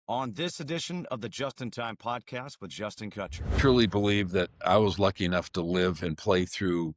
on this edition of the Just in Time podcast with Justin Kutcher. Truly believe that I was lucky enough to live and play through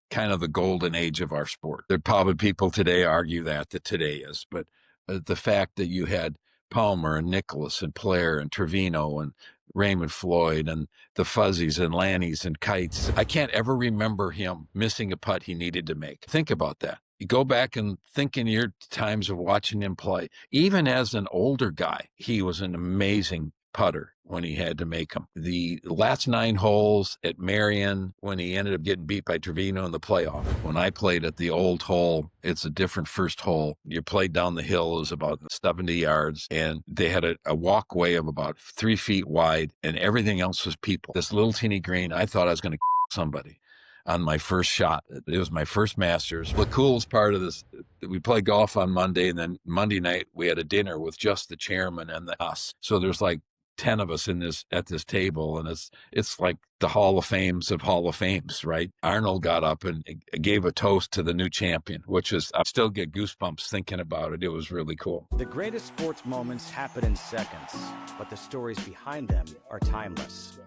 kind of the golden age of our sport. There are probably people today argue that today is, but the fact that you had Palmer and Nicklaus and Player and Trevino and Raymond Floyd and the Fuzzies and Lannies and Kites. I can't ever remember him missing a putt he needed to make. Think about that. You go back and think in your times of watching him play. Even as an older guy, he was an amazing putter when he had to make them. The last 9 holes at Marion, when he ended up getting beat by Trevino in the playoff. When I played at the old hole, it's a different first hole. You played down the hill, it was about 70 yards, and they had a walkway of about 3 feet wide, and everything else was people. This little teeny green, I thought I was going to somebody on my first shot. It was my first Masters. The coolest part of this, we played golf on Monday, and then Monday night we had a dinner with just the chairman and us. So there's like 10 of us at this table, and it's like the Hall of Fames of Hall of Fames, right? Arnold got up and gave a toast to the new champion, which is, I still get goosebumps thinking about it. It was really cool. The greatest sports moments happen in seconds, but the stories behind them are timeless.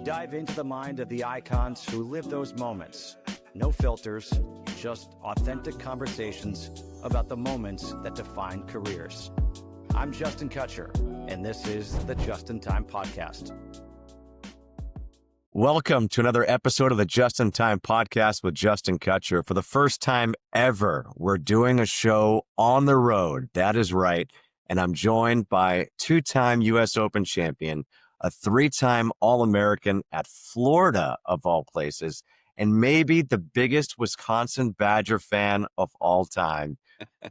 Dive into the mind of the icons who live those moments. No filters, just authentic conversations about the moments that define careers. I'm Justin Kutcher, and this is the Just in Time podcast. Welcome to another episode of the Just in Time podcast with Justin Kutcher. For the first time ever, we're doing a show on the road. That is right. And I'm joined by 2-time U.S. Open champion, a 3-time All-American at Florida, of all places, and maybe the biggest Wisconsin Badger fan of all time,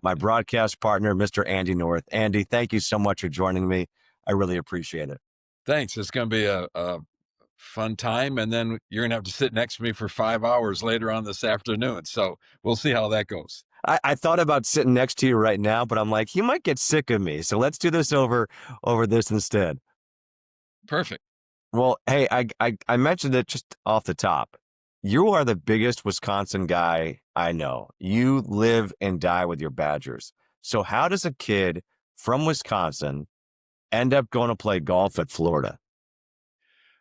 my broadcast partner, Mr. Andy North. Andy, thank you so much for joining me. I really appreciate it. Thanks. It's going to be a fun time, and then you're going to have to sit next to me for 5 hours later on this afternoon, so we'll see how that goes. I thought about sitting next to you right now, but I'm like, he might get sick of me, so let's do this over this instead. Perfect. Well, hey, I mentioned it just off the top. You are the biggest Wisconsin guy I know. You live and die with your Badgers. So how does a kid from Wisconsin end up going to play golf at Florida?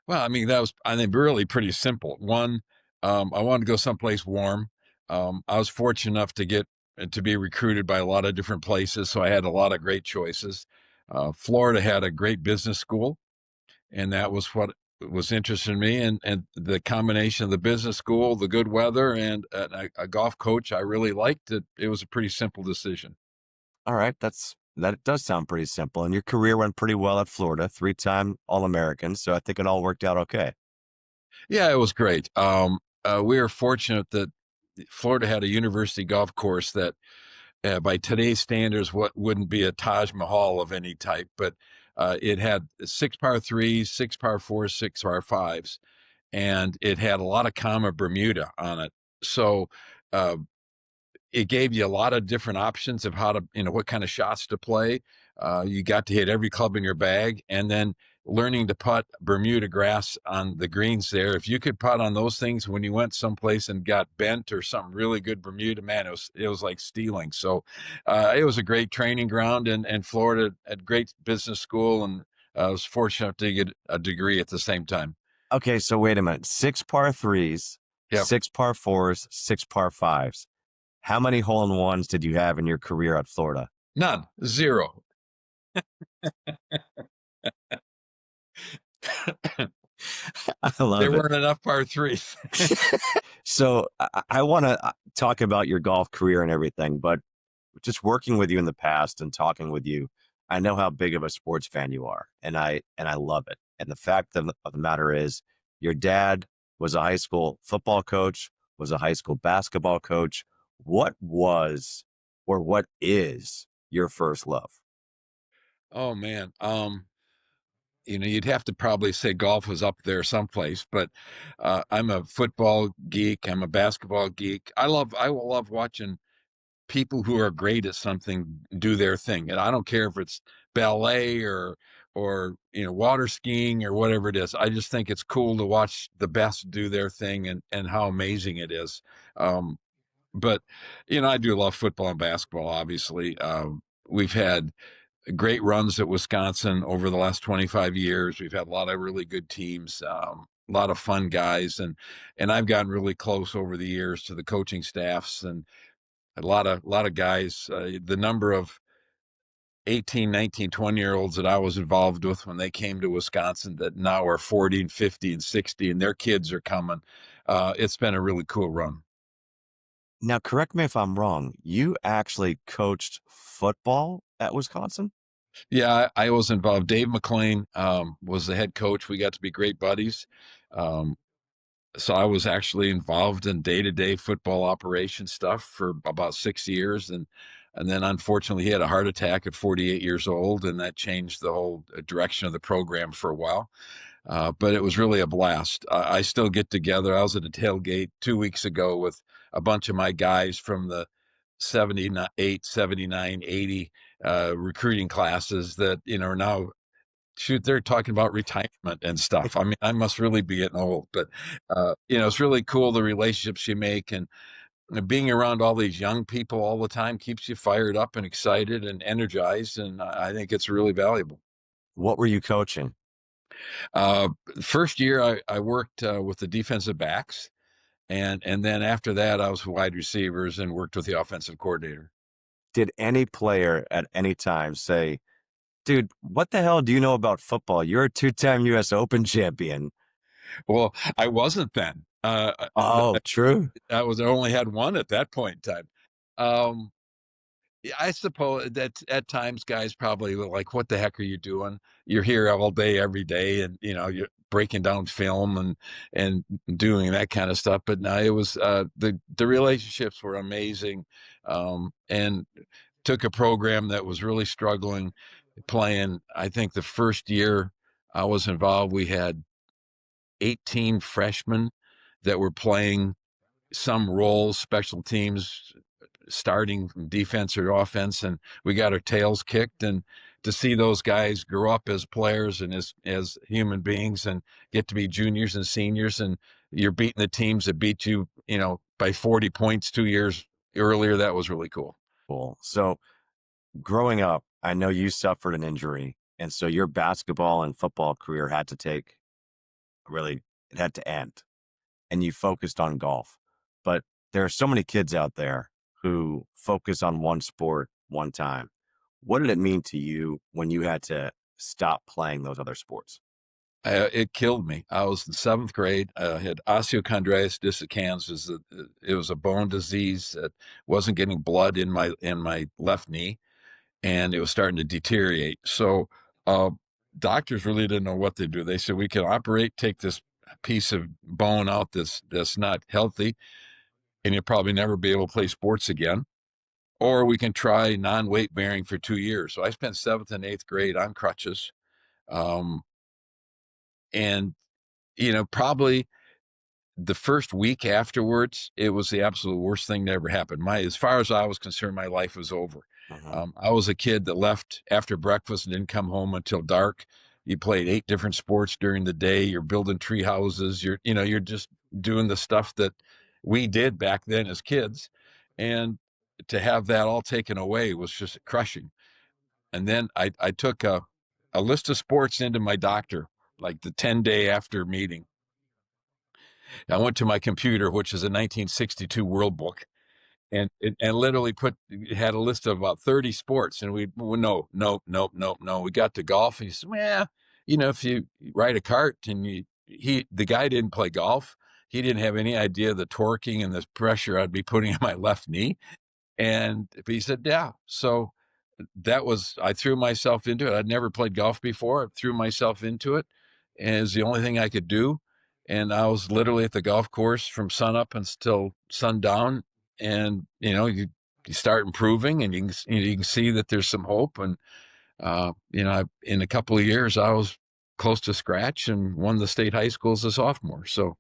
Well, I mean, that was, I think, really pretty simple. One, I wanted to go someplace warm. I was fortunate enough to be recruited by a lot of different places, so I had a lot of great choices. Florida had a great business school, and that was what was interesting to me. And the combination of the business school, the good weather, and a golf coach I really liked, it was a pretty simple decision. All right, that does sound pretty simple. And your career went pretty well at Florida, 3-time All-American, so I think it all worked out okay. Yeah, it was great. We were fortunate that Florida had a university golf course that, by today's standards, what wouldn't be a Taj Mahal of any type, but it had 6 par 3s, 6 par 4s, 6 par 5s, and it had a lot of comma Bermuda on it. So it gave you a lot of different options of how to, what kind of shots to play. You got to hit every club in your bag, and then learning to putt Bermuda grass on the greens there. If you could putt on those things when you went someplace and got bent or something really good Bermuda, man, it was like stealing. So it was a great training ground, and Florida had great business school, and I was fortunate to get a degree at the same time. Okay, so wait a minute. 6 par 3s, Yep. 6 par 4s, 6 par 5s. How many hole-in-ones did you have in your career at Florida? None. 0. I love there it. weren't enough par 3s. So I want to talk about your golf career and everything, but just working with you in the past and talking with you, I know how big of a sports fan you are, and I love it. And the fact of the matter is, your dad was a high school football coach, was a high school basketball coach. What was, or what is, your first love? Oh man. You'd have to probably say golf was up there someplace, but I'm a football geek. I'm a basketball geek. I will love watching people who are great at something do their thing. And I don't care if it's ballet or water skiing or whatever it is. I just think it's cool to watch the best do their thing and how amazing it is. But I do love football and basketball, obviously. We've had great runs at Wisconsin over the last 25 years. We've had a lot of really good teams, a lot of fun guys, and I've gotten really close over the years to the coaching staffs and a lot of guys. The number of 18, 19, 20-year-olds that I was involved with when they came to Wisconsin that now are 40 and 50 and 60, and their kids are coming. It's been a really cool run. Now, correct me if I'm wrong. You actually coached football at Wisconsin? Yeah, I was involved. Dave McClain was the head coach. We got to be great buddies. Um, so I was actually involved in day-to-day football operation stuff for about 6 years. And then unfortunately he had a heart attack at 48 years old, and that changed the whole direction of the program for a while. But it was really a blast. I still get together. I was at a tailgate 2 weeks ago with a bunch of my guys from the 78, 79, 80 recruiting classes that, are now, shoot, they're talking about retirement and stuff. I mean, I must really be getting old, but, it's really cool, the relationships you make, and being around all these young people all the time keeps you fired up and excited and energized. And I think it's really valuable. What were you coaching? Uh, First year I worked with the defensive backs, and then after that I was wide receivers and worked with the offensive coordinator. Did any player at any time say, dude, what the hell do you know about football? You're a two-time U.S. Open champion. Well, I wasn't then. Oh, true. I only had one at that point in time. Um, Yeah, I suppose that at times guys probably were like, "What the heck are you doing? You're here all day, every day, and you're breaking down film and doing that kind of stuff." But no, it was the relationships were amazing, and took a program that was really struggling, playing. I think the first year I was involved, we had 18 freshmen that were playing some roles, special teams, starting defense or offense, and we got our tails kicked. And to see those guys grow up as players and as human beings and get to be juniors and seniors, and you're beating the teams that beat you, by 40 points 2 years earlier, that was really cool. Cool. So growing up, I know you suffered an injury, and so your basketball and football career had to it had to end, and you focused on golf. But there are so many kids out there who focus on one sport one time. What did it mean to you when you had to stop playing those other sports? It killed me. I was in seventh grade. I had osteochondritis dissecans. It was a bone disease that wasn't getting blood in my left knee, and it was starting to deteriorate. So doctors really didn't know what to do. They said, we can operate, take this piece of bone out that's not healthy, and you'll probably never be able to play sports again. Or we can try non-weight bearing for 2 years. So I spent seventh and eighth grade on crutches. Um, and, probably the first week afterwards, it was the absolute worst thing that ever happened. As far as I was concerned, my life was over. I was a kid that left after breakfast and didn't come home until dark. You played 8 different sports during the day. You're building tree houses. You're just doing the stuff that we did back then as kids. And to have that all taken away was just crushing. And then I took a list of sports into my doctor, like the 10-day after meeting. I went to my computer, which is a 1962 World Book, and literally had a list of about 30 sports. And no, nope, nope, nope, no. We got to golf, and he said, well, if you ride a cart, and the guy didn't play golf. He didn't have any idea the torquing and the pressure I'd be putting on my left knee. And he said, yeah. So I threw myself into it. I'd never played golf before. I threw myself into it, and it was the only thing I could do. And I was literally at the golf course from sunup until sundown. And, you start improving, and you can see that there's some hope. And, in a couple of years, I was close to scratch and won the state high school as a sophomore. So,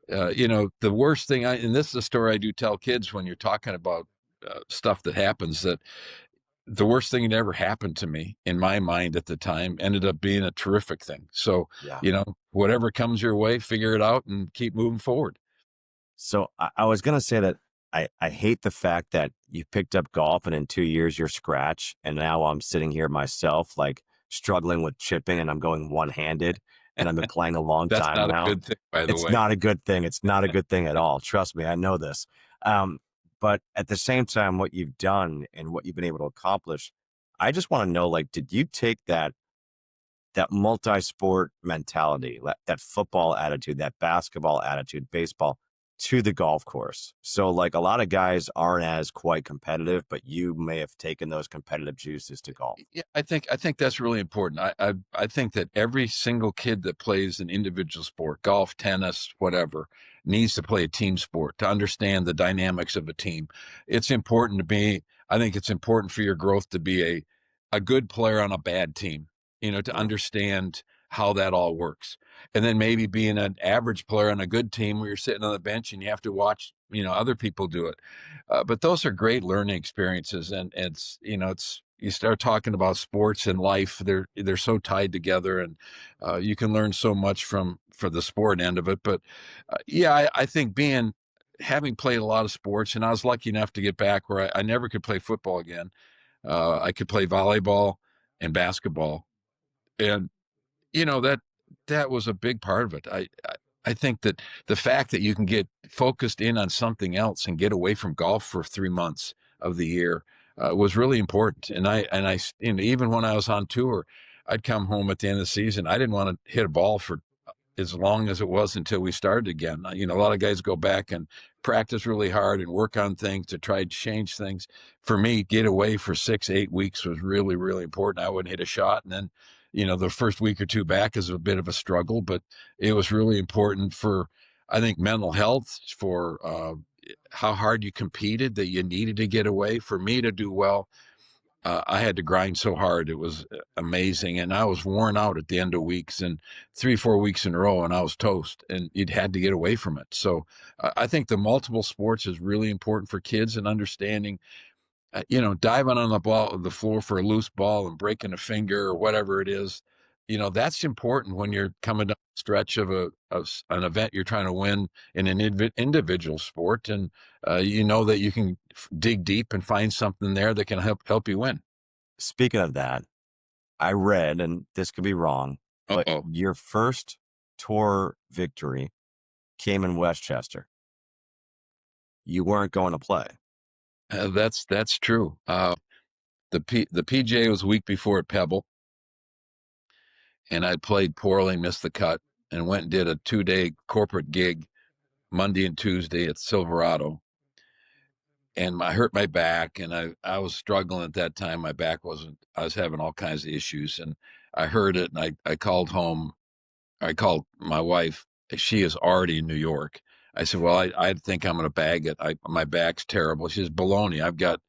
the worst thing and this is a story I do tell kids when you're talking about stuff that happens, that the worst thing that ever happened to me in my mind at the time ended up being a terrific thing. So, Yeah. Whatever comes your way, figure it out and keep moving forward. So I was going to say that I hate the fact that you picked up golf and in 2 years you're scratch. And now I'm sitting here myself, like struggling with chipping and I'm going one-handed and I've been playing a long That's time not a now. good thing, by the It's way. not a good thing. It's not a good thing at all. Trust me, I know this. Um, but at the same time, what you've done and what you've been able to accomplish, I just want to know, like, did you take that multi-sport mentality, that football attitude, that basketball attitude, baseball to the golf course? So like a lot of guys aren't as quite competitive, but you may have taken those competitive juices to golf. Yeah, I think that's really important. I think that every single kid that plays an individual sport, golf, tennis, whatever, needs to play a team sport to understand the dynamics of a team. It's important to be. I think it's important for your growth to be a good player on a bad team. To Mm. understand how that all works, and then maybe being an average player on a good team where you're sitting on the bench and you have to watch other people do it. But those are great learning experiences, and it's you start talking about sports and life. They're so tied together, and you can learn so much for the sport end of it. But yeah, I think having played a lot of sports, and I was lucky enough to get back where I never could play football again. I could play volleyball and basketball, and that was a big part of it. I think that the fact that you can get focused in on something else and get away from golf for 3 months of the year was really important. And I even when I was on tour, I'd come home at the end of the season. I didn't want to hit a ball for as long as it was until we started again. A lot of guys go back and practice really hard and work on things to try to change things. For me, get away for 6, 8 weeks was really, really important. I wouldn't hit a shot. And then, the first week or two back is a bit of a struggle, but it was really important for, I think, mental health, for how hard you competed, that you needed to get away. For me to do well, I had to grind so hard. It was amazing. And I was worn out at the end of weeks, and 3, 4 weeks in a row, and I was toast, and you'd had to get away from it. So I think the multiple sports is really important for kids, and understanding, diving on the floor for a loose ball and breaking a finger or whatever it is. That's important when you're coming down the stretch of an event you're trying to win in an individual sport, and you know that you can dig deep and find something there that can help you win. Speaking of that, I read, and this could be wrong, but Uh-oh. your first tour victory came in Westchester. You weren't going to play. That's true. The PGA was a week before at Pebble, and I played poorly, missed the cut, and went and did a 2-day corporate gig Monday and Tuesday at Silverado. And I hurt my back, and I was struggling at that time. My back wasn't, I was having all kinds of issues, and I heard it, and I called home. I called my wife. She is already in New York. I said, well, I think I'm going to bag it. My back's terrible. She says, baloney. I've got,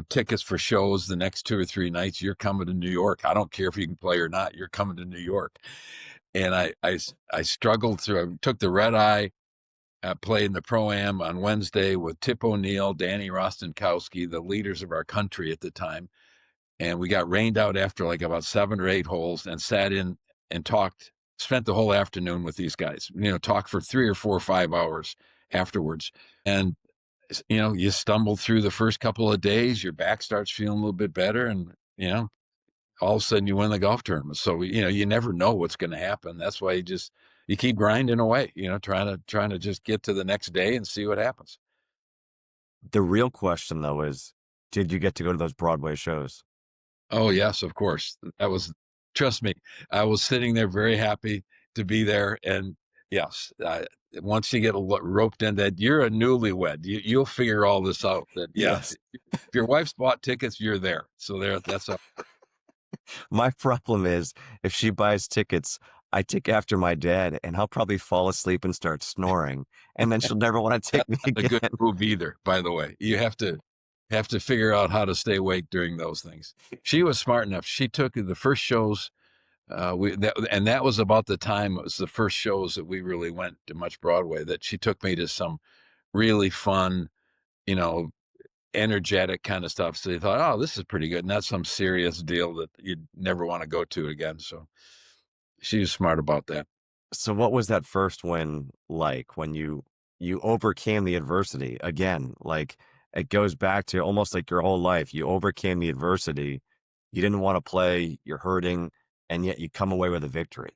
tickets for shows the next 2 or 3 nights. You're coming to New York. I don't care if you can play or not. You're coming to New York. And I struggled through. I took the red eye. Played in the Pro-Am on Wednesday with Tip O'Neill, Danny Rostenkowski, the leaders of our country at the time. And we got rained out after like about 7 or 8 holes, and sat in and spent the whole afternoon with these guys, talked for 3 or 4 or 5 hours afterwards. And, you stumble through the first couple of days, your back starts feeling a little bit better, and, all of a sudden you win the golf tournament. So, you never know what's going to happen. That's why you keep grinding away, trying to just get to the next day and see what happens. The real question, though, is did you get to go to those Broadway shows? Oh, yes, of course. Trust me, I was sitting there very happy to be there. And yes, once you get roped in, that you're a newlywed, you'll figure all this out. That, yeah, Yes. if your wife's bought tickets, you're there. So that's a My problem is if she buys tickets, I take after my dad and I'll probably fall asleep and start snoring. And then she'll never want to take me a good again. move either, by the way. You have to figure out how to stay awake during those things. She was smart enough. She took the first shows. And that was about the time, it was the first shows that we really went to much Broadway, that she took me to some really fun, you know, energetic kind of stuff. So they thought, oh, this is pretty good. Not some serious deal that you'd never want to go to again. So she was smart about that. So what was that first win like when you you overcame the adversity. Again, like it goes back to almost like your whole life. You overcame the adversity. You didn't want to play, you're hurting, and yet you come away with a victory.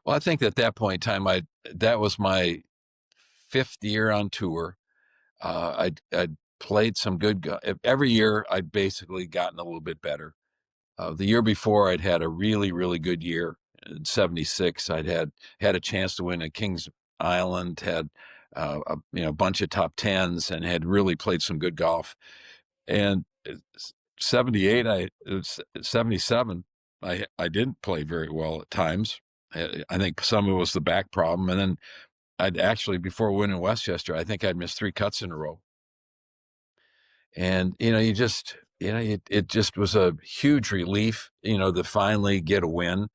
Well, I think at that point in time, that was my fifth year on tour. I'd played some every year. I'd basically gotten a little bit better. The year before, I'd had a really, really good year. In '76, I'd had a chance to win at Kings Island, had a bunch of top tens, and had really played some good golf. And '78, 77, I didn't play very well at times. I think some of it was the back problem, and then I'd actually, before winning Westchester, I think I'd missed 3 cuts in a row. And, it just was a huge relief, to finally get a win.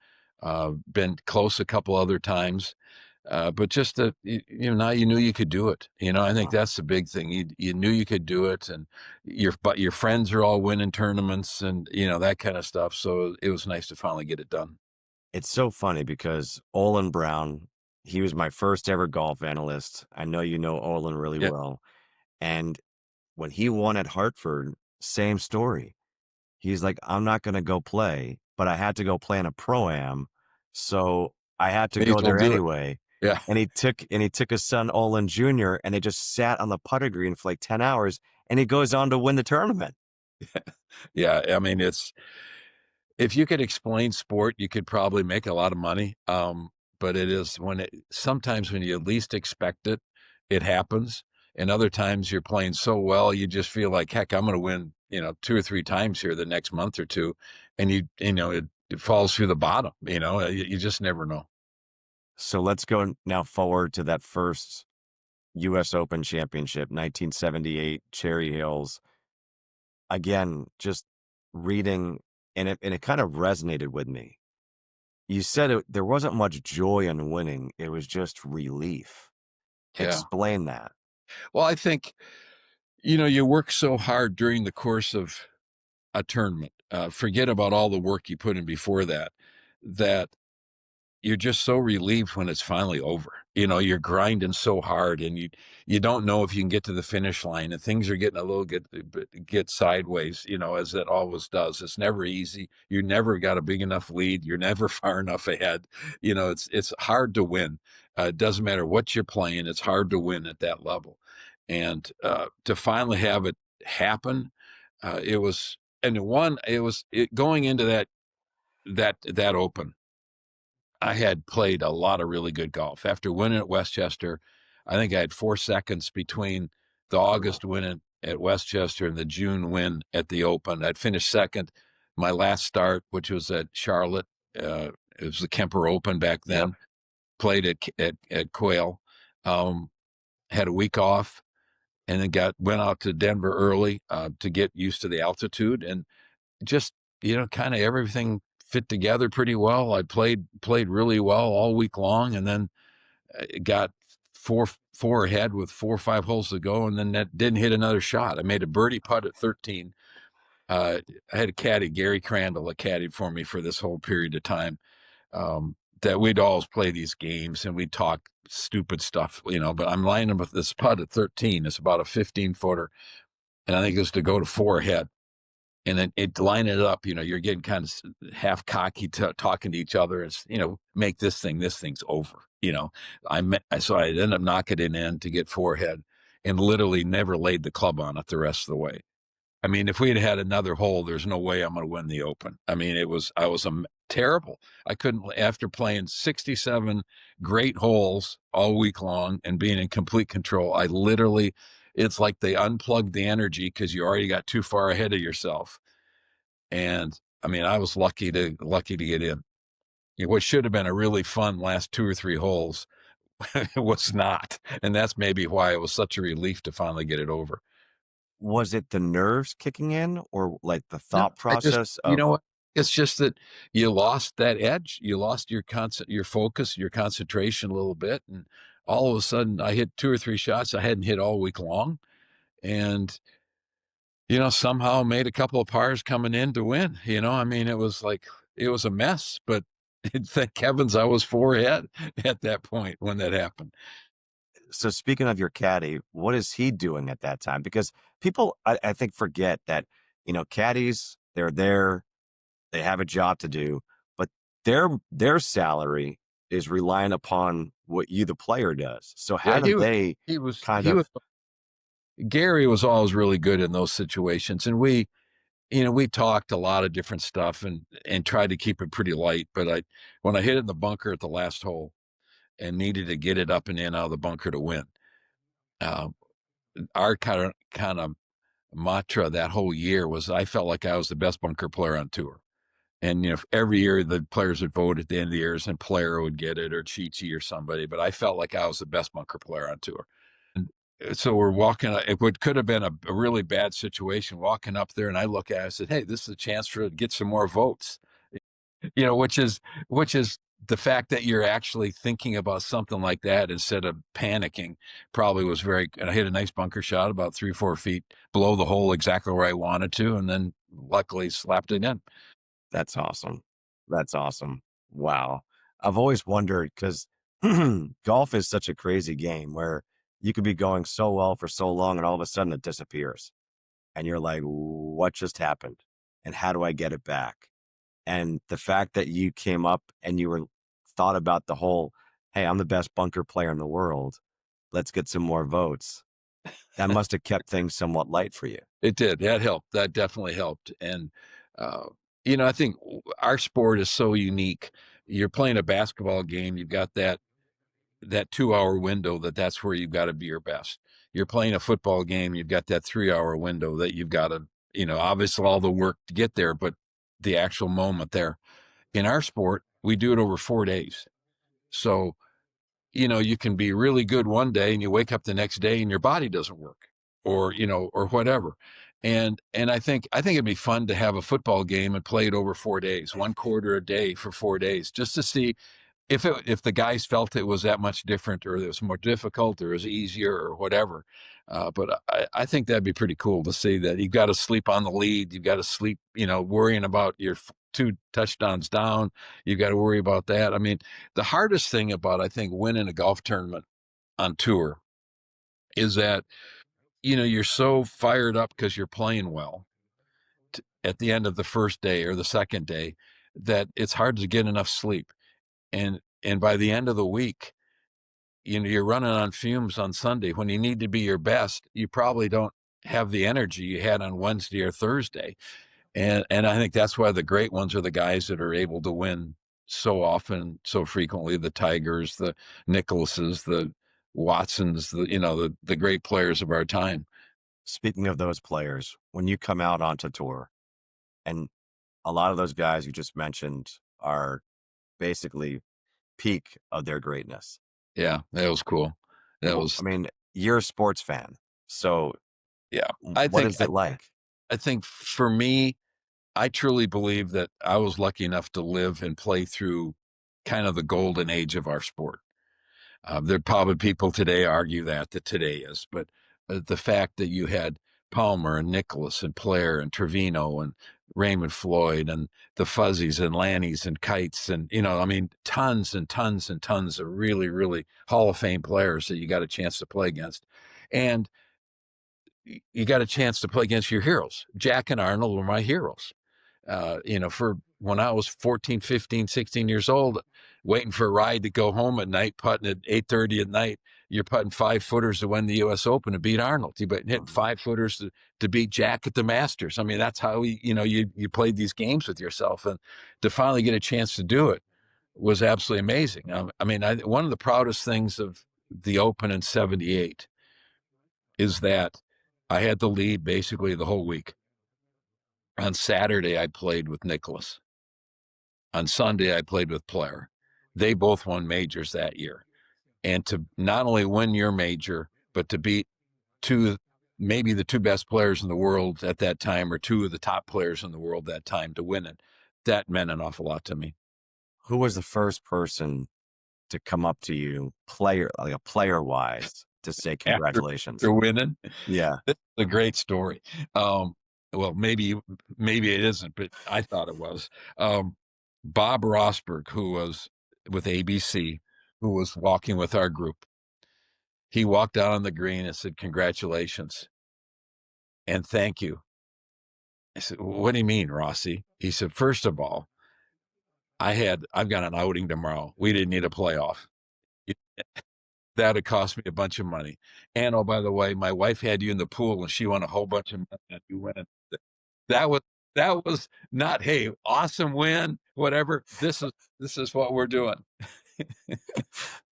Been close a couple other times. But just that, now you knew you could do it. I think that's the big thing. You knew you could do it, and but your friends are all winning tournaments and, that kind of stuff. So it was nice to finally get it done. It's so funny because Olin Brown, he was my first ever golf analyst. I know you know Olin really Yeah. well. And when he won at Hartford, same story. He's like, I'm not going to go play, but I had to go play in a pro-am. So I had to May as go well there do it. anyway. Yeah. And he took his son Olin Jr. and they just sat on the putter green for like 10 hours and he goes on to win the tournament. Yeah. I mean, if you could explain sport, you could probably make a lot of money. But it is sometimes when you least expect it, it happens. And other times you're playing so well, you just feel like, heck, I'm going to win, 2 or 3 times here the next month or two. And it falls through the bottom, you just never know. So let's go now forward to that first U.S. Open championship, 1978, Cherry Hills. Again, just reading, and it kind of resonated with me. You said there wasn't much joy in winning. It was just relief. Yeah. Explain that. Well, I think, you work so hard during the course of a tournament. Forget about all the work you put in before that you're just so relieved when it's finally over. You're grinding so hard, and you don't know if you can get to the finish line, and things are getting a little get sideways, as it always does. It's never easy. You never got a big enough lead. You're never far enough ahead. It's hard to win. It doesn't matter what you're playing. It's hard to win at that level. And to finally have it happen, it was, and one, going into that open. I had played a lot of really good golf. After winning at Westchester, I think I had 4 seconds between the August win at Westchester and the June win at the Open. I'd finished second. My last start, which was at Charlotte, it was the Kemper Open back then. Yep. Played at Quail, had a week off, and then went out to Denver early to get used to the altitude, and just, kind of everything fit together pretty well. I played really well all week long, and then got four ahead with 4 or 5 holes to go, and then that didn't hit another shot. I made a birdie putt at 13. I had a caddy, Gary Crandall, that caddied for me for this whole period of time. That we'd always play these games and we'd talk stupid stuff, but I'm lining with this putt at 13. It's about a 15-footer, and I think it was to go to 4 ahead. And then line it up, you're getting kind of half cocky, talking to each other. It's, make this thing's over. So I ended up knocking it in to get 4 ahead, and literally never laid the club on it the rest of the way. I mean, if we had another hole, there's no way I'm going to win the Open. I mean, I was terrible. I couldn't, after playing 67 great holes all week long and being in complete control, it's like they unplugged the energy because you already got too far ahead of yourself. And I mean, I was lucky to get in. What should have been a really fun last 2 or 3 holes was not. And that's maybe why it was such a relief to finally get it over. Was it the nerves kicking in or like the No, thought process you of know what? It's just that you lost that edge. You lost your focus, your concentration a little bit. And all of a sudden I hit 2 or 3 shots I hadn't hit all week long. And, somehow made a couple of pars coming in to win. I mean, it was a mess, but thank heavens I was 4 ahead at that point when that happened. So speaking of your caddy, what is he doing at that time? Because people, I think, forget that, caddies, they're there, they have a job to do, but their salary is relying upon what you, the player, does. So how Yeah, do they he was kind he of was Gary was always really good in those situations, and we talked a lot of different stuff and tried to keep it pretty light. But when I hit it in the bunker at the last hole and needed to get it up and in out of the bunker to win, uh, our kind of mantra that whole year was I felt like I was the best bunker player on tour. And every year the players would vote at the end of the years, and Player would get it or Chi or somebody. But I felt like I was the best bunker player on tour. And so we're walking. It could have been a really bad situation. Walking up there, and I look at it, I said, "Hey, this is a chance to get some more votes." Which is the fact that you're actually thinking about something like that instead of panicking. Probably was very. I hit a nice bunker shot about 3-4 feet below the hole, exactly where I wanted to, and then luckily slapped it in. That's awesome. That's awesome. Wow. I've always wondered because golf is such a crazy game where you could be going so well for so long and all of a sudden it disappears. And you're like, what just happened? And how do I get it back? And the fact that you came up and you were thought about the whole, hey, I'm the best bunker player in the world. Let's get some more votes. That must have kept things somewhat light for you. It did. That helped. That definitely helped. And, uh, I think our sport is so unique. You're playing a basketball game. You've got that 2 hour window that's where you've got to be your best. You're playing a football game. You've got that 3 hour window that you've got to, obviously all the work to get there, but the actual moment there. In our sport, we do it over 4 days. So you can be really good one day and you wake up the next day and your body doesn't work or whatever. And I think it'd be fun to have a football game and play it over 4 days, one quarter a day for 4 days, just to see if the guys felt it was that much different or it was more difficult or it was easier or whatever. But I think that'd be pretty cool to see that you've got to sleep on the lead. You've got to sleep, worrying about your 2 touchdowns down. You've got to worry about that. I mean, the hardest thing about, I think, winning a golf tournament on tour is that, you're so fired up because you're playing well at the end of the first day or the second day that it's hard to get enough sleep. And by the end of the week, you're running on fumes on Sunday when you need to be your best. You probably don't have the energy you had on Wednesday or Thursday. And I think that's why the great ones are the guys that are able to win so often, so frequently. The Tigers, the Nicklauses, the Watsons, the great players of our time. Speaking of those players, when you come out onto tour, and a lot of those guys you just mentioned are basically peak of their greatness. Yeah, that was cool. That was I mean, you're a sports fan, so yeah. I what think is it like? I think for me, I truly believe that I was lucky enough to live and play through kind of the golden age of our sport. There probably people today argue that today is, but the fact that you had Palmer and Nicklaus and Player and Trevino and Raymond Floyd and the Fuzzies and Lannies and Kites and I mean tons and tons and tons of really really Hall of Fame players that you got a chance to play against, and you got a chance to play against your heroes. Jack and Arnold were my heroes. For when I was 14, 15, 16 years old, waiting for a ride to go home at night, putting at 8:30 at night, you're putting 5 footers to win the U.S. Open to beat Arnold. You've been hitting Mhm. 5 footers to beat Jack at the Masters. I mean, that's how you played these games with yourself, and to finally get a chance to do it was absolutely amazing. I mean, one of the proudest things of the Open in '78 is that I had the lead basically the whole week. On Saturday, I played with Nicklaus. On Sunday, I played with Player. They both won majors that year. And to not only win your major, but to beat two, maybe the two best players in the world at that time, or two of the top players in the world that time to win it, that meant an awful lot to me. Who was the first person to come up to you, like a player wise, to say After, congratulations? after winning, Yeah. it's a great story. Well, maybe it isn't, but I thought it was. Bob Rosberg, who was with ABC, who was walking with our group, He walked out on the green and said, "Congratulations and thank you." I said, "What do you mean, Rossi?" He said, "First of all, I've got an outing tomorrow. We didn't need a playoff. That had cost me a bunch of money. And oh, by the way, my wife had you in the pool and she won a whole bunch of money and you went in. That was that was not, hey, awesome win, whatever. This is what we're doing."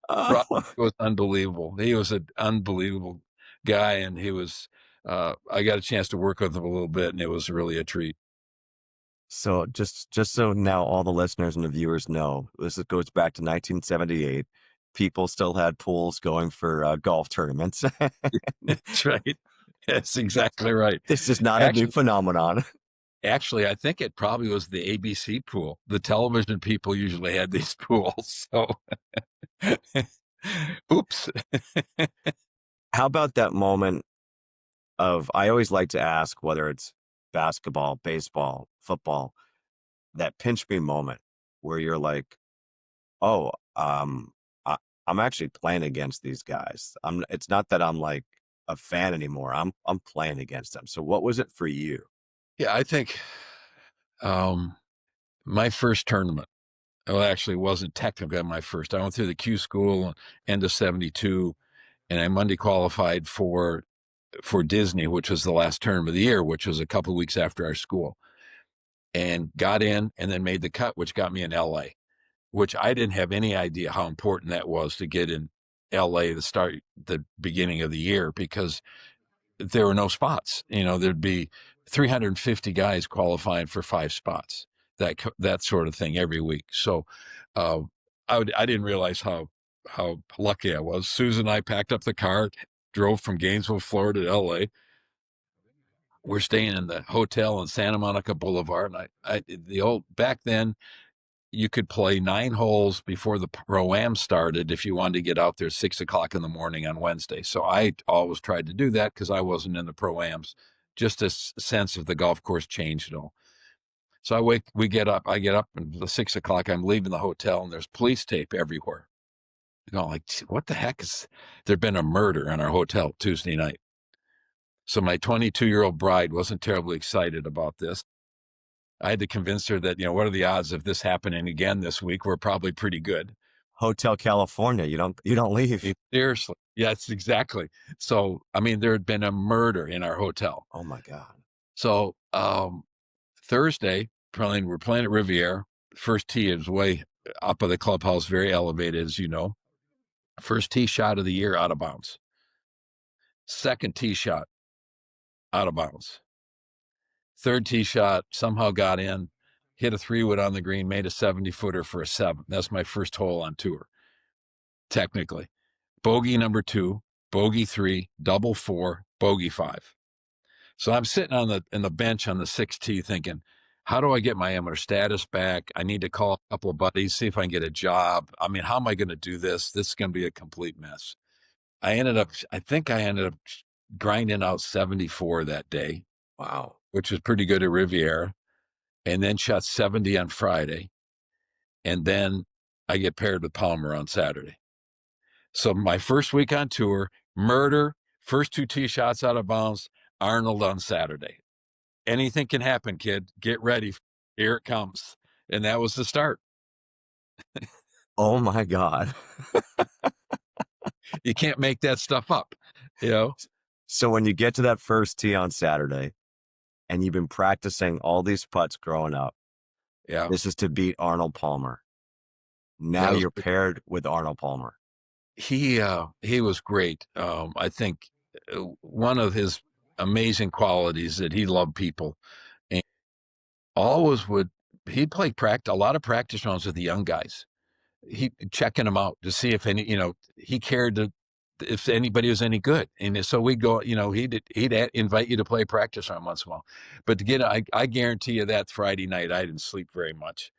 Rob Oh. was unbelievable. He was an unbelievable guy, and he was. I got a chance to work with him a little bit, and it was really a treat. So just so now all the listeners and the viewers know, goes back to 1978. People still had pools going for golf tournaments. That's right. That's exactly right. This is not a new Actually, phenomenon. actually, I think it probably was the ABC pool. The television people usually had these pools. So, oops. How about that moment of, I always like to ask, whether it's basketball, baseball, football, that pinch me moment where you're like, oh, I'm actually playing against these guys. It's not that I'm like a fan anymore. I'm playing against them. So what was it for you? Yeah, I think my first tournament, well, actually, it wasn't technically my first. I went through the Q school end of 72, and I Monday qualified for Disney, which was the last tournament of the year, which was a couple of weeks after our school, and got in and then made the cut, which got me in LA, which I didn't have any idea how important that was to get in LA to start the beginning of the year, because there were no spots. There'd be 350 guys qualifying for 5 spots, that sort of thing every week. So uh, I didn't realize how lucky I was. Susan and I packed up the car, drove from Gainesville, Florida to LA. We're staying in the hotel on Santa Monica Boulevard. And back then, you could play 9 holes before the Pro-Am started if you wanted to get out there 6 o'clock in the morning on Wednesday. So I always tried to do that because I wasn't in the Pro-Ams. Just a sense of the golf course changed and all. So I get up, and the 6 o'clock, I'm leaving the hotel, and there's police tape everywhere. Like, what the heck there'd been a murder in our hotel Tuesday night. So my 22-year-old bride wasn't terribly excited about this. I had to convince her that, what are the odds of this happening again this week? We're probably pretty good. Hotel California. You don't leave. Seriously. Yes, exactly. So, there had been a murder in our hotel. Oh my God. So, Thursday, we're playing at Riviera. First tee is way up of the clubhouse, very elevated, as you know. First tee shot of the year, out of bounds. Second tee shot, out of bounds. Third tee shot, somehow got in, hit a 3-wood on the green, made a 70-footer for a 7. That's my first hole on tour, technically. Bogey number 2, bogey 3, double 4, bogey 5. So I'm sitting in the bench on the 6th tee thinking, how do I get my amateur status back? I need to call a couple of buddies, see if I can get a job. How am I going to do this? This is going to be a complete mess. I think I ended up grinding out 74 that day. Wow. Which was pretty good at Riviera, and then shot 70 on Friday. And then I get paired with Palmer on Saturday. So my first week on tour, murder, first 2 tee shots out of bounds, Arnold on Saturday. Anything can happen, kid. Get ready. Here it comes. And that was the start. Oh my God. You can't make that stuff up, So when you get to that first tee on Saturday and you've been practicing all these putts growing up, yeah, this is to beat Arnold Palmer. Now you're paired with Arnold Palmer. He was great. I think one of his amazing qualities that he loved people, and he'd play a lot of practice rounds with the young guys. He checking them out to see if he cared if anybody was any good. And so we'd go, he'd invite you to play practice round once in a while. But I guarantee you that Friday night, I didn't sleep very much.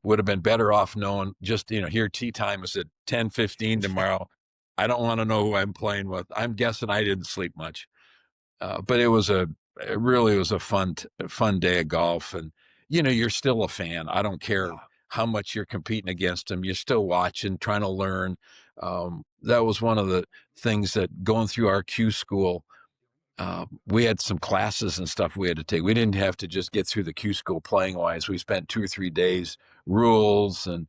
Would have been better off knowing just, here tee time is at 10:15 tomorrow. I don't want to know who I'm playing with. I'm guessing I didn't sleep much. But it really was a fun day of golf. And, you're still a fan. I don't care how much you're competing against them. You're still watching, trying to learn. That was one of the things that going through our Q school, we had some classes and stuff we had to take. We didn't have to just get through the Q school playing wise. We spent 2 or 3 days rules and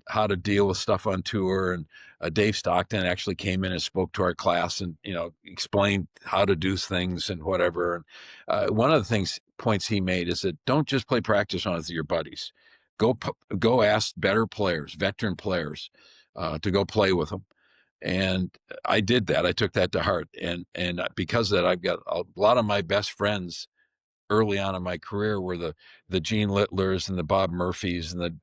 how to deal with stuff on tour. And Dave Stockton actually came in and spoke to our class and explained how to do things and whatever. And one of the points he made is that don't just play practice rounds with your buddies. Go ask better players, veteran players, to go play with them. And I did that. I took that to heart. And because of that, I've got a lot of my best friends early on in my career were the Gene Littlers and the Bob Murphys and the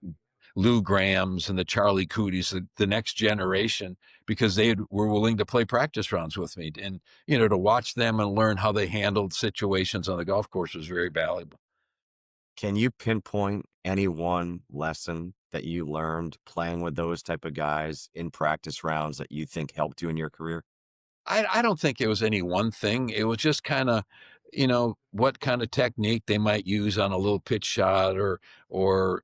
Lou Grahams and the Charlie Cooties, the next generation, because they were willing to play practice rounds with me. And, to watch them and learn how they handled situations on the golf course was very valuable. Can you pinpoint any one lesson that you learned playing with those type of guys in practice rounds that you think helped you in your career? I don't think it was any one thing. It was just kind of, what kind of technique they might use on a little pitch shot or,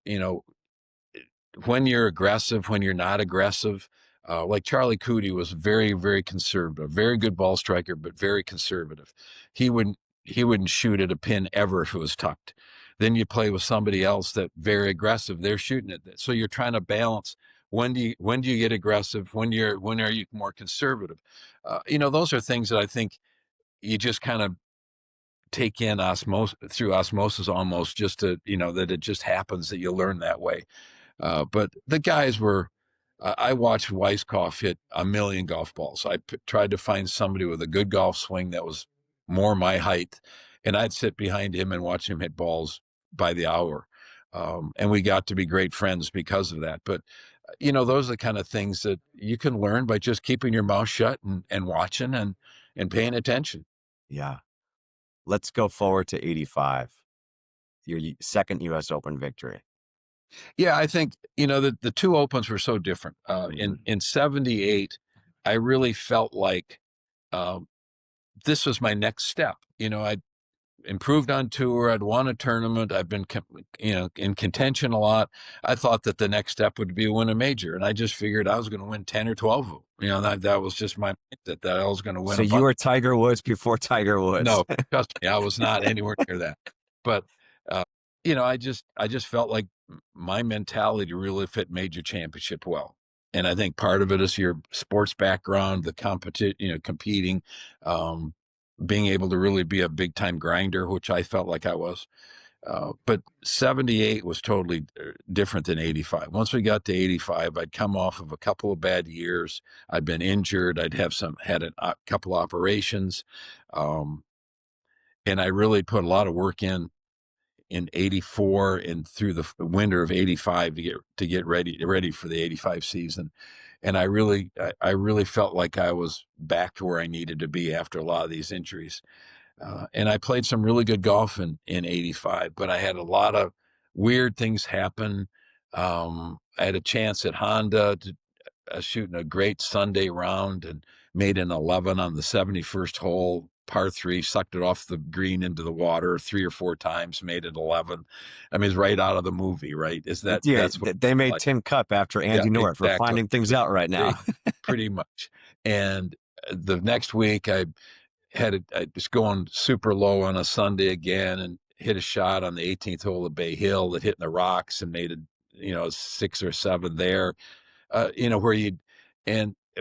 when you're aggressive, when you're not aggressive. Like Charlie Cootie was very, very conservative, very good ball striker, but very conservative. He wouldn't shoot at a pin ever if it was tucked. Then you play with somebody else that very aggressive. They're shooting at that. So you're trying to balance when do you get aggressive? When are you more conservative? Those are things that I think you just kind of take in through osmosis almost, just to that it just happens that you learn that way. But the guys were, I watched Weiskopf hit a million golf balls. I tried to find somebody with a good golf swing that was more my height, and I'd sit behind him and watch him hit balls by the hour. And we got to be great friends because of that. But, those are the kind of things that you can learn by just keeping your mouth shut and watching and paying attention. Yeah. Let's go forward to 85, your second U.S. Open victory. Yeah, I think, the two opens were so different. In 78, I really felt like this was my next step. I'd improved on tour. I'd won a tournament. I've been, in contention a lot. I thought that the next step would be win a major. And I just figured I was going to win 10 or 12 of them. That was just my mindset, that I was going to win. So you were Tiger Woods before Tiger Woods. No, trust me, I was not anywhere near that. But, I just felt like my mentality really fit major championship well. And I think part of it is your sports background, the competing, being able to really be a big time grinder, which I felt like I was. But 78 was totally different than 85. Once we got to 85, I'd come off of a couple of bad years. I'd been injured. I'd had a couple operations. And I really put a lot of work in 84 and through the winter of 85 to get ready for the 85 season. And I really felt like I was back to where I needed to be after a lot of these injuries. And I played some really good golf in 85, but I had a lot of weird things happen. I had a chance at Honda to shooting a great Sunday round and made an 11 on the 71st hole, par 3, sucked it off the green into the water 3 or 4 times, made it 11. I mean, it's right out of the movie, right? That's what they made Tim Cup after Andy North. Exactly. We're finding things out right now. Pretty much. And the next week I was going super low on a Sunday again and hit a shot on the 18th hole of Bay Hill that hit in the rocks and made it, 6 or 7 there.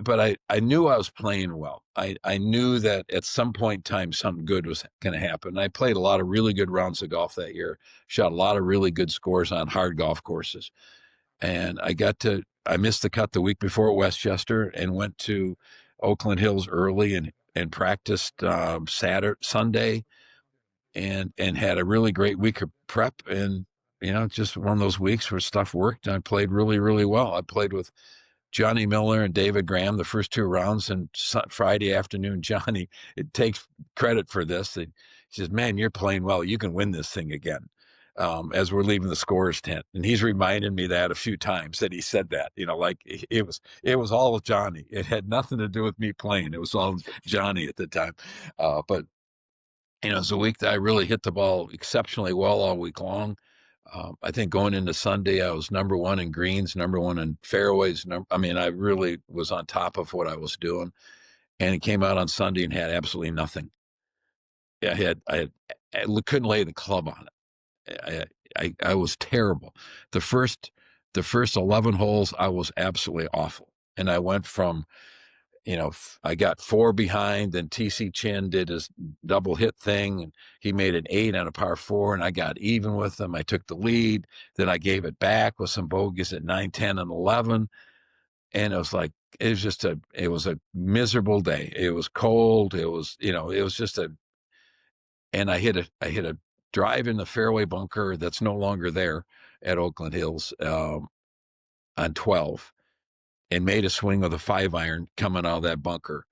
But I knew I was playing well. I knew that at some point in time, something good was going to happen. I played a lot of really good rounds of golf that year, shot a lot of really good scores on hard golf courses. And I missed the cut the week before at Westchester and went to Oakland Hills early and practiced Sunday and had a really great week of prep. And, just one of those weeks where stuff worked and I played really, really well. I played with Johnny Miller and David Graham the first 2 rounds, and Friday afternoon, Johnny, it takes credit for this. He says, "Man, you're playing well. You can win this thing again." As we're leaving the scorer's tent, and he's reminded me that a few times that he said that, like it was all Johnny. It had nothing to do with me playing. It was all Johnny at the time. But it was a week that I really hit the ball exceptionally well all week long. I think going into Sunday, I was number one in greens, number one in fairways. I mean, I really was on top of what I was doing. And it came out on Sunday and had absolutely nothing. I couldn't lay the club on it. I was terrible. The first, the first 11 holes, I was absolutely awful. And I went from, I got four behind, then TC Chen did his double hit thing, and he made an 8 on a par 4, and I got even with him. I took the lead, then I gave it back with some bogeys at 9, 10, and 11, and it was a miserable day. It was cold. It was just and I hit a drive in the fairway bunker that's no longer there at Oakland Hills on 12, and made a swing with a 5-iron coming out of that bunker,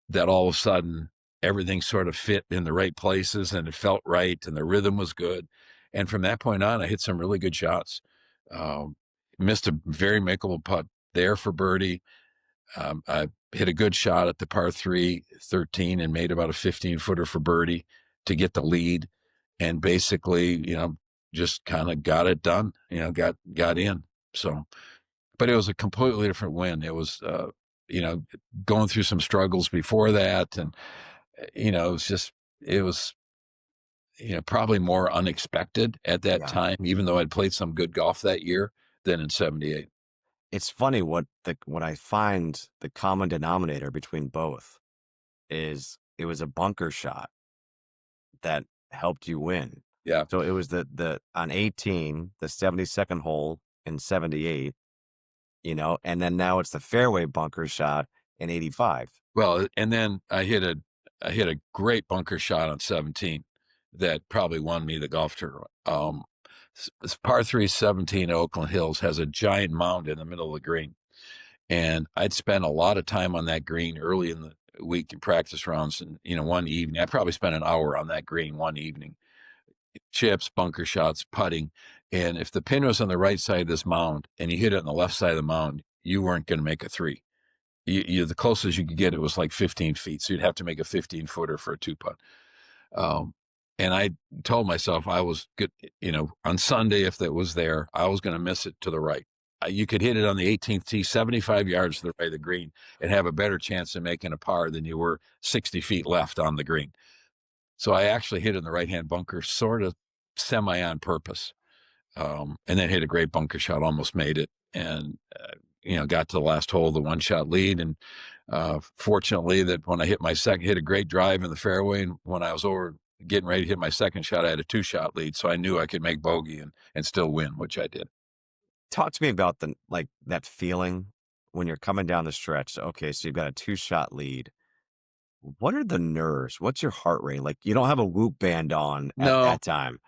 that all of a sudden everything sort of fit in the right places and it felt right and the rhythm was good. And from that point on, I hit some really good shots. Um, Missed a very makeable putt there for birdie. I hit a good shot at the par 3, 13, and made about a 15-footer for birdie to get the lead. And basically, just kind of got it done, got in. So, but it was a completely different win. It was, going through some struggles before that. And, it was, probably more unexpected at that Yeah. time, even though I'd played some good golf that year than in 78. It's funny what I find the common denominator between both is it was a bunker shot that helped you win. Yeah. So it was the on 18, the 72nd hole in 78, and then now it's the fairway bunker shot in 85. Well, and then I hit a great bunker shot on 17 that probably won me the golf tournament. This par 3 17 at Oakland Hills has a giant mound in the middle of the green. And I'd spent a lot of time on that green early in the week in practice rounds. And, one evening, I probably spent an hour on that green one evening, chips, bunker shots, putting. And if the pin was on the right side of this mound and you hit it on the left side of the mound, you weren't going to make a 3. The closest you could get it was like 15 feet. So you'd have to make a 15-footer for a 2-putt. And I told myself I was good, on Sunday, if that was there, I was going to miss it to the right. You could hit it on the 18th tee, 75 yards to the right of the green, and have a better chance of making a par than you were 60 feet left on the green. So I actually hit it in the right-hand bunker, sort of semi on purpose. And then hit a great bunker shot, almost made it. And, got to the last hole, the 1-shot lead. And fortunately that when I hit a great drive in the fairway. And when I was over getting ready to hit my second shot, I had a 2-shot lead. So I knew I could make bogey and still win, which I did. Talk to me about that feeling when you're coming down the stretch. Okay, so you've got a 2-shot lead. What are the nerves? What's your heart rate? Like, you don't have a Whoop band on at No, that time.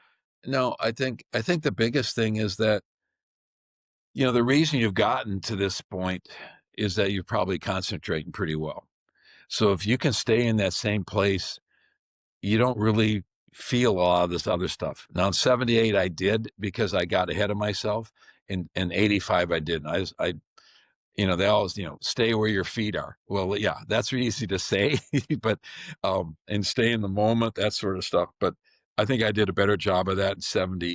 no, I think the biggest thing is that, the reason you've gotten to this point is that you're probably concentrating pretty well. So if you can stay in that same place, you don't really feel a lot of this other stuff. Now in 78, I did, because I got ahead of myself. In 85, I didn't. They always, stay where your feet are. Well, yeah, that's easy to say, but, and stay in the moment, that sort of stuff. But I think I did a better job of that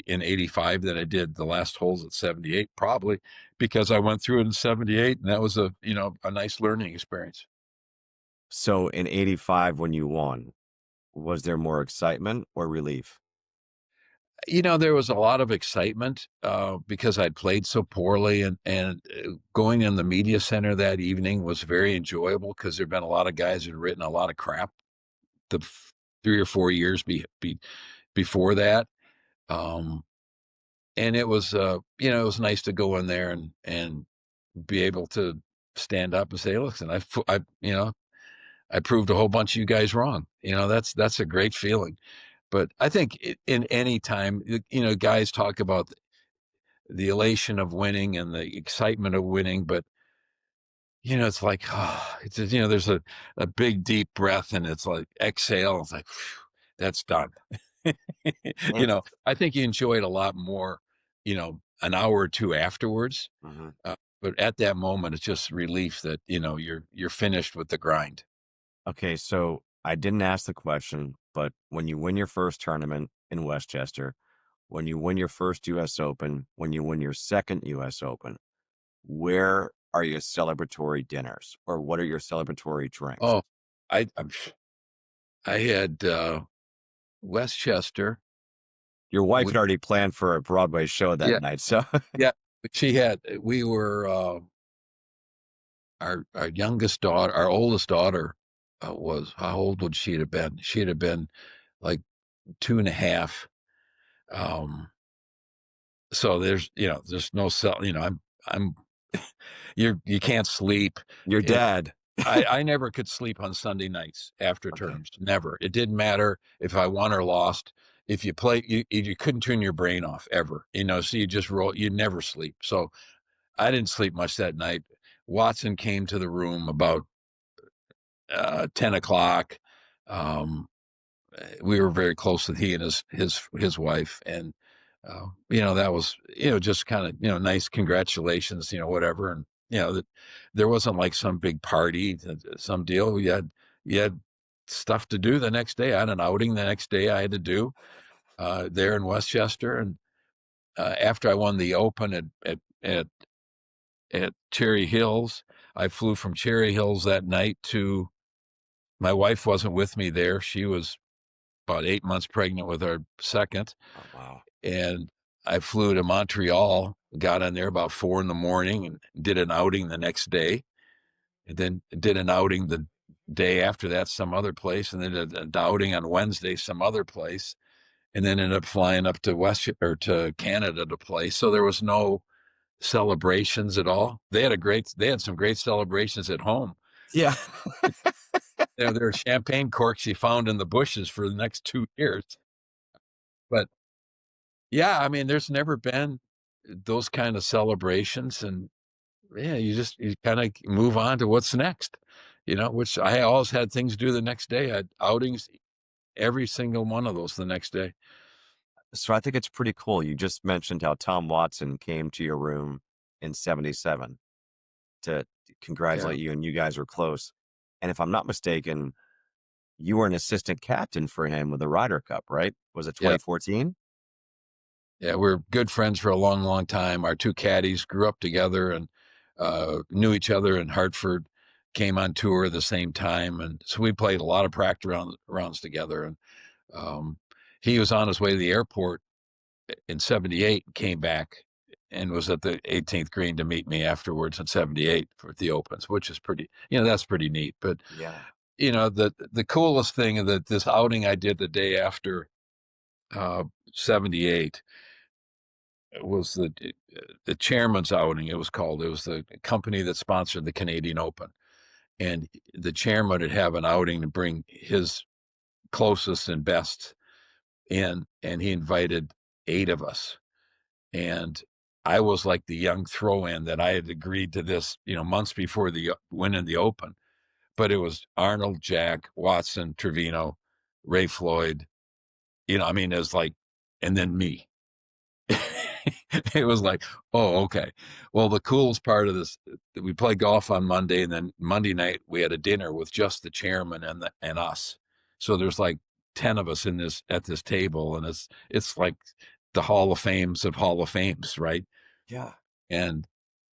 in 85 than I did the last holes at 78, probably because I went through it in 78, and that was a nice learning experience. So in 85, when you won, was there more excitement or relief? There was a lot of excitement because I'd played so poorly, and going in the media center that evening was very enjoyable because there'd been a lot of guys who'd written a lot of crap the 3 or 4 years before that. Um, and it was, it was nice to go in there and be able to stand up and say, listen, I proved a whole bunch of you guys wrong. That's a great feeling. But I think in any time, guys talk about the elation of winning and the excitement of winning, but it's like, it's just, there's a big deep breath, and it's like exhale. It's like, phew, that's done. And I think you enjoy it a lot more, an hour or two afterwards. Mhm. But at that moment, it's just relief that, you're finished with the grind. Okay, so I didn't ask the question, but when you win your first tournament in Westchester, when you win your first U.S. Open, when you win your second U.S. Open, where are your celebratory dinners, or what are your celebratory drinks? Oh, I'm I had Westchester. Your wife We, had already planned for a Broadway show that yeah, night, so yeah. We were our youngest daughter, our oldest daughter was, how old would she have been? She'd have been like 2.5. Um, so there's no cell. I'm you can't sleep. your It, dad. I never could sleep on Sunday nights after Okay. terms. Never. It didn't matter if I won or lost. If you play, you couldn't turn your brain off ever. So you just roll. You never sleep. So I didn't sleep much that night. Watson came to the room about 10 o'clock. Um, we were very close with he and his wife, and that was just kind of nice congratulations, whatever, and that there wasn't like some big party, some deal. You had stuff to do the next day. I had an outing the next day I had to do there in Westchester, and after I won the Open at Cherry Hills, I flew from Cherry Hills that night to. My wife wasn't with me there. She was about 8 months pregnant with our second. Oh, wow. And I flew to Montreal, got on there about 4 in the morning and did an outing the next day. And then did an outing the day after that, some other place. And then did an outing on Wednesday, some other place. And then ended up flying up to to Canada to play. So there was no celebrations at all. They had some great celebrations at home. Yeah. There are champagne corks you found in the bushes for the next 2 years. But yeah, I mean, there's never been those kind of celebrations, and yeah, you kind of move on to what's next, which I always had things to do the next day. I had outings, every single one of those the next day. So I think it's pretty cool. You just mentioned how Tom Watson came to your room in 77 to Yeah. congratulate you, and you guys were close. And if I'm not mistaken, you were an assistant captain for him with the Ryder Cup, right? Was it Yeah. 2014? Yeah. We're good friends for a long, long time. Our two caddies grew up together and knew each other in Hartford, came on tour at the same time. And so we played a lot of practice rounds together. And um, he was on his way to the airport in 78, came back and was at the 18th green to meet me afterwards in 78 for the Opens, which is pretty, that's pretty neat. But, Yeah. the coolest thing that this outing I did the day after 78 was the chairman's outing, it was called. It was the company that sponsored the Canadian Open. And the chairman would have an outing to bring his closest and best in, and he invited 8 of us. And I was like the young throw-in that I had agreed to this, months before the winning the Open. But it was Arnold, Jack, Watson, Trevino, Ray Floyd. I mean, it was like, and then me. It was like, oh, okay. Well, the coolest part of this, we played golf on Monday, and then Monday night we had a dinner with just the chairman and us. So there's like 10 of us at this table, and it's like the Hall of Fames of Hall of Fames, right? Yeah. And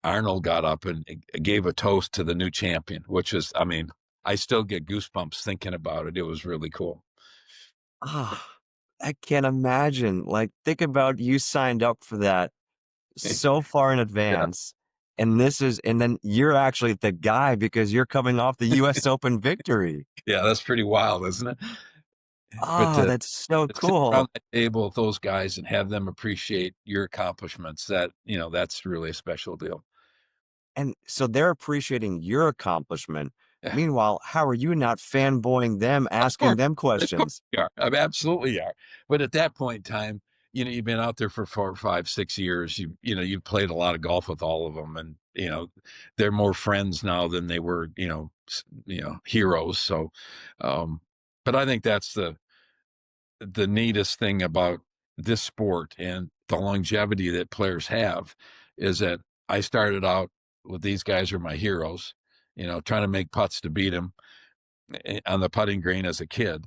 Arnold got up and gave a toast to the new champion, which is, I mean, I still get goosebumps thinking about it. It was really cool. Ah, I can't imagine. Like, think about you signed up for that so far in Yeah. advance. And then you're actually the guy because you're coming off the US Open victory. Yeah, that's pretty wild, isn't it? But Oh, that's so to sit around cool. that table with those guys and have them appreciate your accomplishments, that's really a special deal. And so they're appreciating your accomplishment. Yeah. Meanwhile, how are you not fanboying them, Of asking course, them of course questions? we are. I mean, absolutely are. But at that point in time, you've been out there for 4, 5, 6 years. You've played a lot of golf with all of them, and they're more friends now than they were, heroes. So, but I think that's the neatest thing about this sport and the longevity that players have is that I started out with these guys are my heroes, trying to make putts to beat them on the putting green as a kid.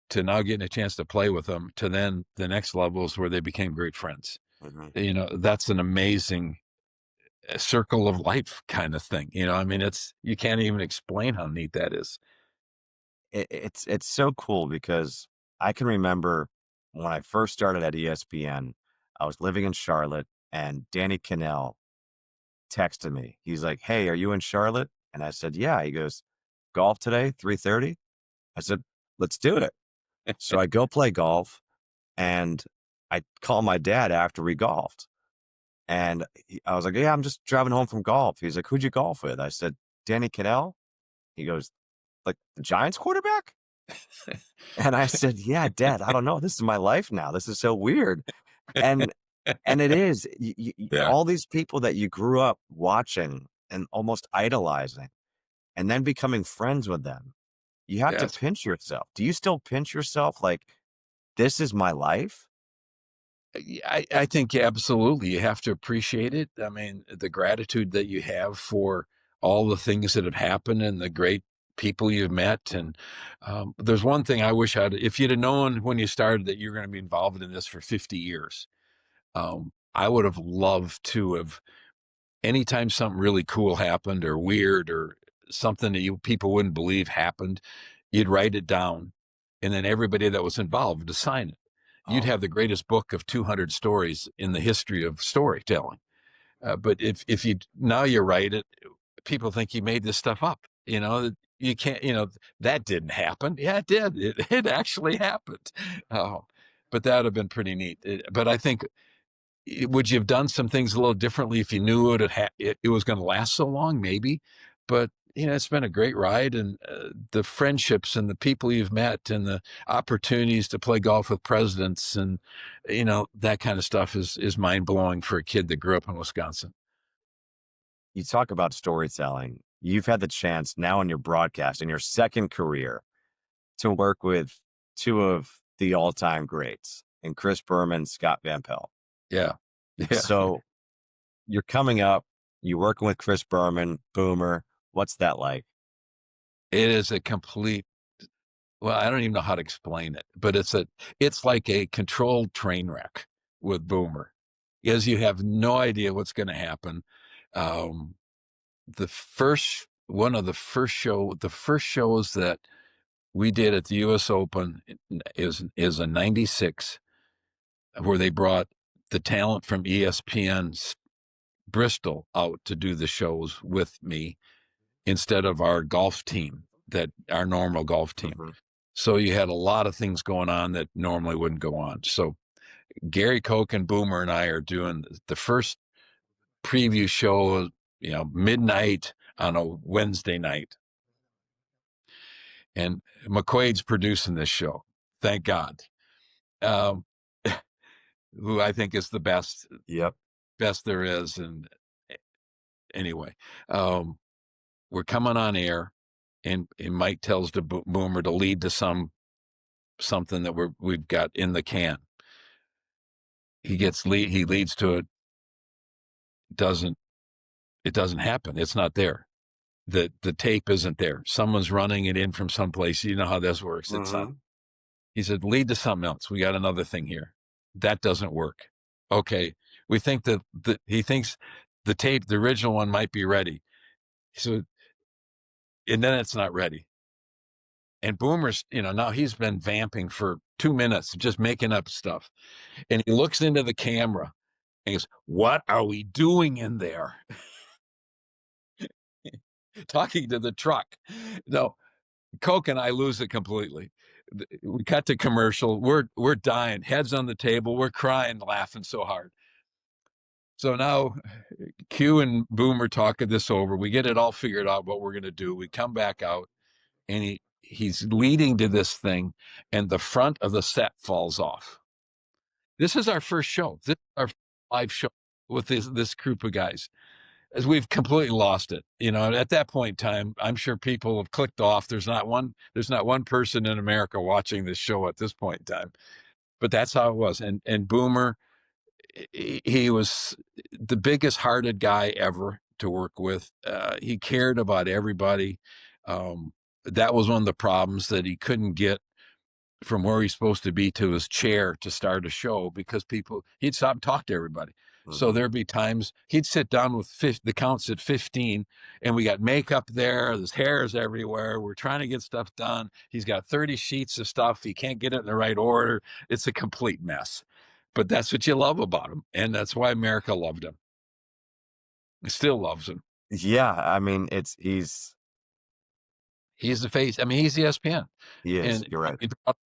to now getting a chance to play with them, to then the next levels where they became great friends. That's an amazing circle of life kind of thing. I mean, you can't even explain how neat that is. It's so cool because I can remember when I first started at ESPN, I was living in Charlotte and Danny Cannell texted me. He's like, "Hey, are you in Charlotte?" And I said, "Yeah." He goes, "Golf today, 3:30?" I said, "Let's do it." So I go play golf and I call my dad after we golfed. And I was like, "Yeah, I'm just driving home from golf." He's like, "Who'd you golf with?" I said, "Danny Cannell." He goes, "Like the Giants quarterback?" And I said, "Yeah, Dad, I don't know. This is my life now. This is so weird." And it is Yeah. all these people that you grew up watching and almost idolizing, and then becoming friends with them. You have to Yes. pinch yourself. Do you still pinch yourself like, this is my life? I think absolutely you have to appreciate it. I mean, the gratitude that you have for all the things that have happened and the great people you've met. And there's one thing I wish if you'd have known when you started that you're going to be involved in this for 50 years, I would have loved to have, anytime something really cool happened or weird or something that people wouldn't believe happened, you'd write it down, and then everybody that was involved to sign it. You'd Oh, have the greatest book of 200 stories in the history of storytelling. But if you now you write it, people think you made this stuff up. You can't. That didn't happen. Yeah, it did. It actually happened. Oh, but that would have been pretty neat. But I think, would you have done some things a little differently if you knew it was going to last so long? Maybe, but it's been a great ride, and the friendships and the people you've met and the opportunities to play golf with presidents and that kind of stuff is mind blowing for a kid that grew up in Wisconsin. you talk about storytelling. You've had the chance now in your broadcast, in your second career, to work with two of the all-time greats, and Chris Berman, Scott Van Pelt. Yeah, yeah. So you're coming up, you're working with Chris Berman, Boomer. What's that like? It is a complete. Well, I don't even know how to explain it, but it's like a controlled train wreck with Boomer, because you have no idea what's going to happen. Um, the first shows that we did at the U.S. Open is a '96, where they brought the talent from ESPN's Bristol out to do the shows with me instead of our golf team, our normal golf team. Mhm. So you had a lot of things going on that normally wouldn't go on. So Gary Koch and Boomer and I are doing the first preview show, midnight on a Wednesday night. And McQuaid's producing this show. Thank God. Um, who I think is the best Yep. there is. And anyway, um, we're coming on air, and Mike tells the Boomer to lead to something that we've got in the can. He leads to it. Doesn't It doesn't happen. It's not there. The tape isn't there. Someone's running it in from someplace. You know how this works. It's not. Mhm. He said, lead to something else. We got another thing here. That doesn't work. Okay. We think he thinks the tape, the original one, might be ready. So, and then it's not ready. And Boomer's, now he's been vamping for 2 minutes, just making up stuff. And he looks into the camera and goes, "What are we doing in there?" Talking to the truck. No, Coke and I lose it completely. We cut to commercial. We're dying, heads on the table. We're crying, laughing so hard. So now Q and Boom are talking this over. We get it all figured out what we're going to do. We come back out, and he's leading to this thing, and the front of the set falls off. This is our first show. This is our live show with this group of guys. As we've completely lost it. At that point in time, I'm sure people have clicked off. There's not one person in America watching this show at this point in time. But that's how it was. And Boomer, he was the biggest hearted guy ever to work with. He cared about everybody. That was one of the problems, that he couldn't get from where he's supposed to be to his chair to start a show because he'd stop and talk to everybody. So Hmm. there'd be times he'd sit down with the counts at 15 and we got makeup there. There's hairs everywhere. We're trying to get stuff done. He's got 30 sheets of stuff. He can't get it in the right order. It's a complete mess, but that's what you love about him. And that's why America loved him. It still loves him. Yeah, I mean, He's the face. I mean, he's ESPN. he is. And You're right.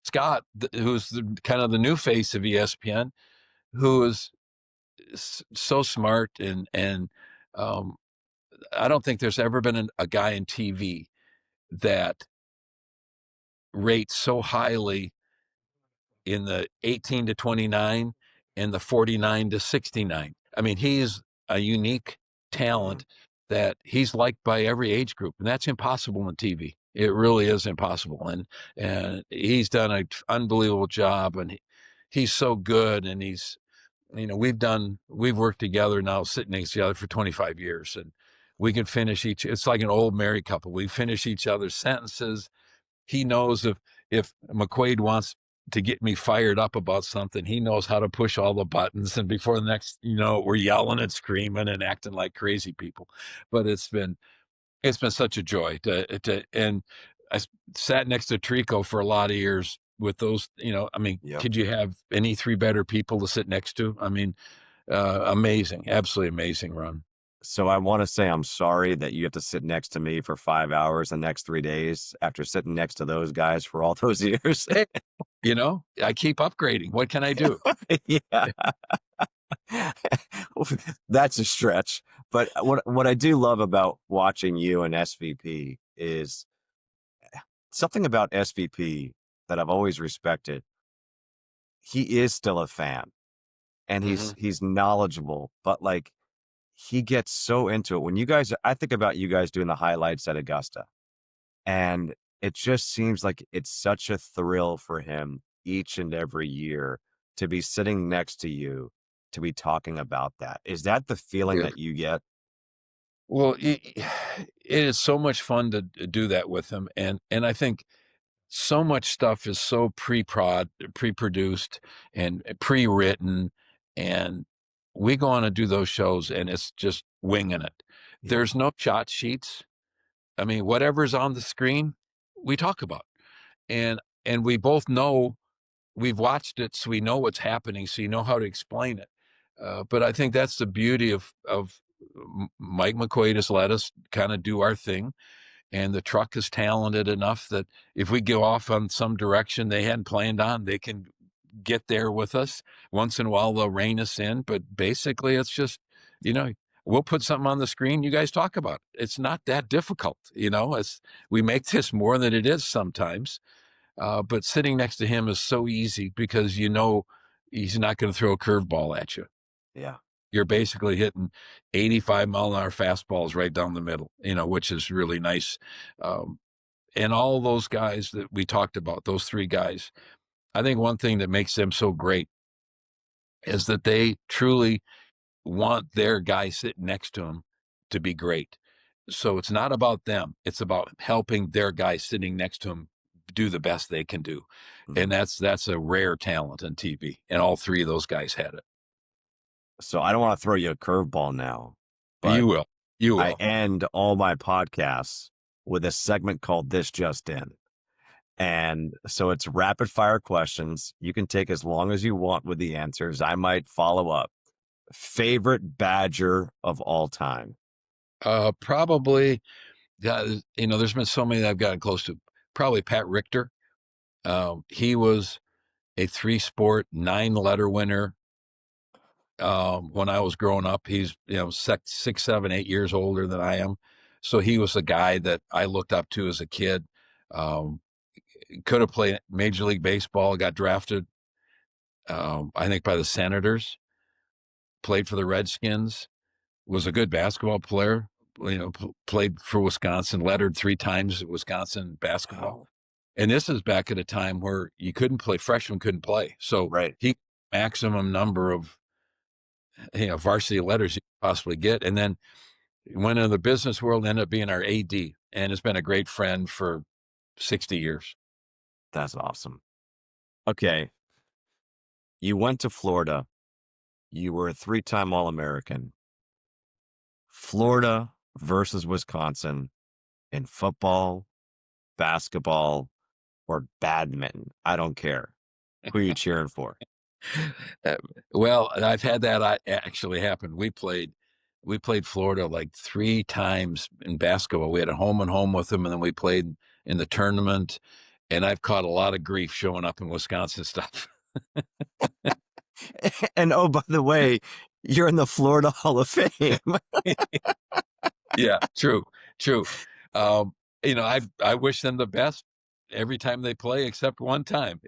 Scott, who's kind of the new face of ESPN, who is so smart and um, I don't think there's ever been a guy in TV that rates so highly in the 18 to 29 and the 49 to 69. I mean, he's a unique Hmm. talent that he's liked by every age group, and that's impossible in TV. It really is impossible, and he's done an unbelievable job, and he's so good, and he's we've worked together now, sitting next to each other for 25 years, and we can finish it's like an old married couple. We finish each other's sentences. He knows if McQuaid wants to get me fired up about something, he knows how to push all the buttons. And before the next, we're yelling and screaming and acting like crazy people. But it's been such a joy and I sat next to Tirico for a lot of years with those, I mean, Yep. could you have any three better people to sit next to? I mean, amazing, absolutely amazing run. So I want to say I'm sorry that you have to sit next to me for 5 hours the next 3 days after sitting next to those guys for all those years. Hey, I keep upgrading. What can I do? Yeah. That's a stretch. But what I do love about watching you and SVP is something about SVP that I've always respected. He is still a fan and Hmm. he's knowledgeable, but like he gets so into it. When I think about you guys doing the highlights at Augusta, and it just seems like it's such a thrill for him each and every year to be sitting next to you, to be talking about that. Is that the feeling Yeah. that you get? Well, it is so much fun to do that with him, and I think so much stuff is so pre-produced, and pre-written, and we go on and do those shows, and it's just winging it. Yeah. There's no shot sheets. I mean, whatever's on the screen, we talk about, and we both know we've watched it, so we know what's happening, so you know how to explain it. But I think that's the beauty of Mike McQuaid has let us kind of do our thing, and the truck is talented enough that if we go off on some direction they hadn't planned on, they can get there with us. Once in a while they'll rein us in, but basically it's just, you know, we'll put something on the screen, you guys talk about it. It's not that difficult, it's we make this more than it is sometimes. But sitting next to him is so easy because he's not going to throw a curveball at you. Yeah. You're basically hitting 85-mile-an-hour fastballs right down the middle, which is really nice. Um, and all those guys that we talked about, those three guys, I think one thing that makes them so great is that they truly want their guy sitting next to them to be great. So it's not about them. It's about helping their guy sitting next to them do the best they can do. And Mhm. that's a rare talent in TV. And all three of those guys had it. So I don't want to throw you a curveball now, but You will. You I will. end all my podcasts with a segment called This Just In. And so it's rapid fire questions. You can take as long as you want with the answers. I might follow up. Favorite Badger of all time? Probably, yeah, there's been so many that I've gotten close to. Probably Pat Richter. He was a three-sport, nine-letter winner when I was growing up. He's 6, 7, 8 years older than I am, so he was a guy that I looked up to as a kid. Um, could have played Major League Baseball. Got drafted, I think, by the Senators. Played for the Redskins. Was a good basketball player. Played for Wisconsin. Lettered 3 times at Wisconsin basketball. Wow. And this is back at a time where you couldn't play. Freshmen couldn't play, so Right. he maximum number of varsity letters you could possibly get. And then went into the business world, ended up being our AD, and has been a great friend for 60 years. That's awesome. Okay. You went to Florida. You were a 3-time All-American. Florida versus Wisconsin in football, basketball, or badminton. I don't care. Who are you cheering for? Uh, well, I've had that actually happen. We played Florida like 3 times in basketball. We had a home and home with them, and then we played in the tournament. And I've caught a lot of grief showing up in Wisconsin stuff. And oh, by the way, you're in the Florida Hall of Fame. Yeah, true, true. Um, I wish them the best every time they play, except one time.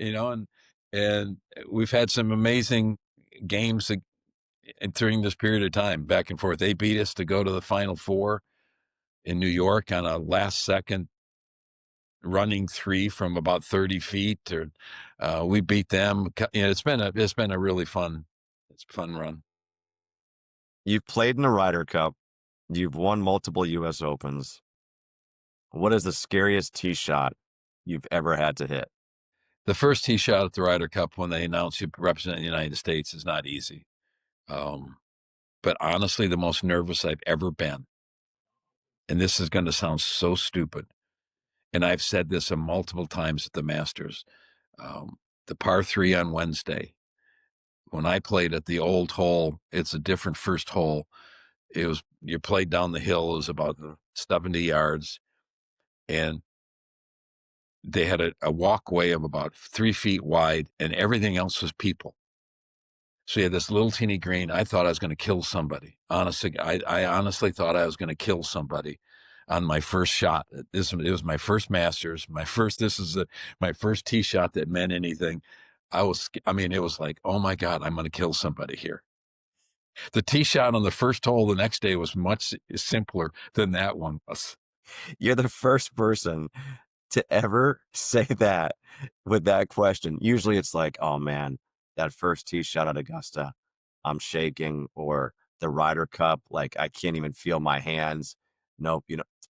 And we've had some amazing games during this period of time, back and forth. They beat us to go to the Final Four in New York on a last second running three from about 30 feet. Or we beat them. It's been a really fun run. You've played in the Ryder Cup. You've won multiple U.S. Opens. What is the scariest tee shot you've ever had to hit? The first tee shot at the Ryder Cup when they announced you represent the United States is not easy. Um, but honestly, the most nervous I've ever been, and this is going to sound so stupid, and I've said this multiple times at the Masters, the par three on Wednesday, when I played at the old hole, it's a different first hole. You played down the hill, it was about 70 yards, and they had a walkway of about 3 feet wide, and everything else was people. So you had this little teeny green. I thought I was going to kill somebody. Honestly, I honestly thought I was going to kill somebody on my first shot. It was my first Masters. My first tee shot that meant anything. It was like, oh my God, I'm going to kill somebody here. The tee shot on the first hole the next day was much simpler than that one was. You're the first person to ever say that with that question. Usually it's like, oh man, that first tee shot at Augusta, I'm shaking, or the Ryder Cup, like I can't even feel my hands. Nope,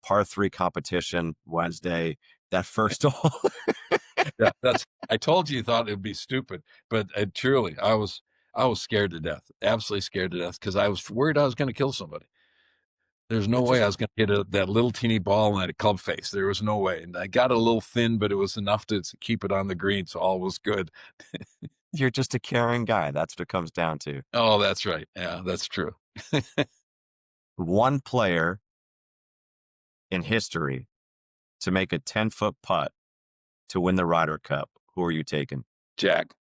par 3 competition Wednesday, that first hole. Yeah, I told you thought it'd be stupid, but truly, I was scared to death, absolutely scared to death, because I was worried I was going to kill somebody. There's no way I was going to hit that little teeny ball in that club face. There was no way. And I got a little thin, but it was enough to keep it on the green, so all was good. You're just a caring guy. That's what it comes down to. Oh, that's right. Yeah, that's true. One player in history to make a 10-foot putt to win the Ryder Cup. Who are you taking? Jack.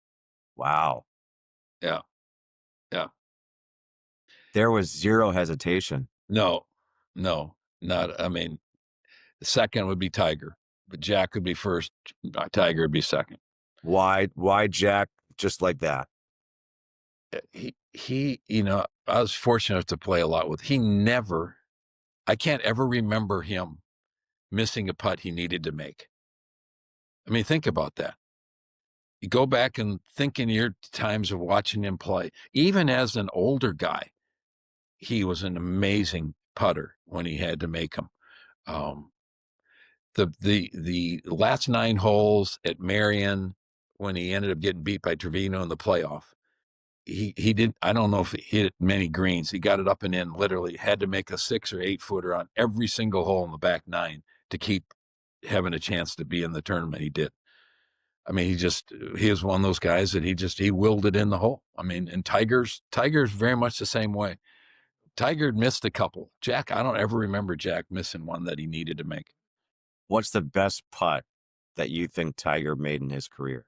Wow. Yeah. Yeah. There was zero hesitation. No, not. The second would be Tiger, but Jack would be first. Tiger would be second. Why Jack just like that? I was fortunate to play a lot with. I can't ever remember him missing a putt he needed to make. Think about that. You go back and think in your times of watching him play, even as an older guy, he was an amazing putter when he had to make them. The last 9 holes at Marion, when he ended up getting beat by Trevino in the playoff, he didn't. I don't know if he hit many greens. He got it up and in. Literally had to make a 6 or 8 footer on every single hole in the back 9 to keep having a chance to be in the tournament. He did. He was one of those guys that he willed it in the hole. And Tiger's very much the same way. Tiger missed a couple. Jack, I don't ever remember Jack missing one that he needed to make. What's the best putt that you think Tiger made in his career?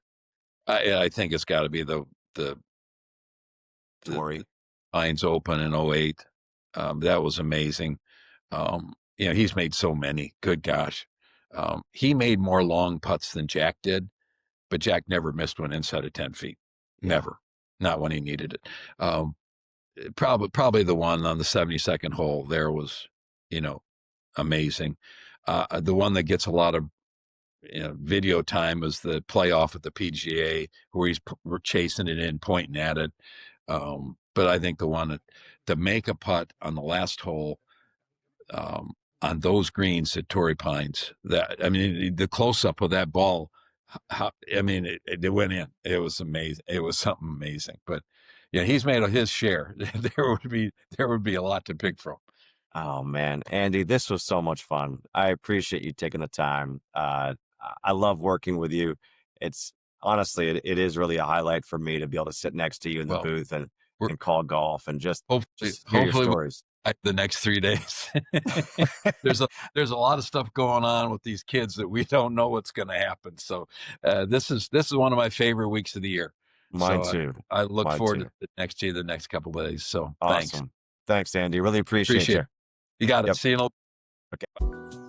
I think it's got to be the Torrey. Pines Open in 08. That was amazing. He's made so many. Good gosh. He made more long putts than Jack did, but Jack never missed one inside of 10 feet. Never. Not when he needed it. Probably the one on the 72nd hole there was, amazing. The one that gets a lot of video time is the playoff at the PGA where we're chasing it in, pointing at it. But I think the one to make a putt on the last hole on those greens at Torrey Pines, the close up of that ball, I mean, it went in. It was amazing. It was something amazing. But yeah, he's made his share. There would be a lot to pick from. Oh man, Andy, this was so much fun. I appreciate you taking the time. I love working with you. It's honestly, it is really a highlight for me to be able to sit next to you in the Well, booth we're and call golf and just hopefully hear your hopefully stories. the next 3 days. There's a lot of stuff going on with these kids that we don't know what's going to happen. So this is one of my favorite weeks of the year. Mine So too. I look Mine forward too. to the next couple of days. So thanks. Awesome. Thanks, Andy. Really appreciate Appreciate you. it. You got it. Yep. See you in a Okay.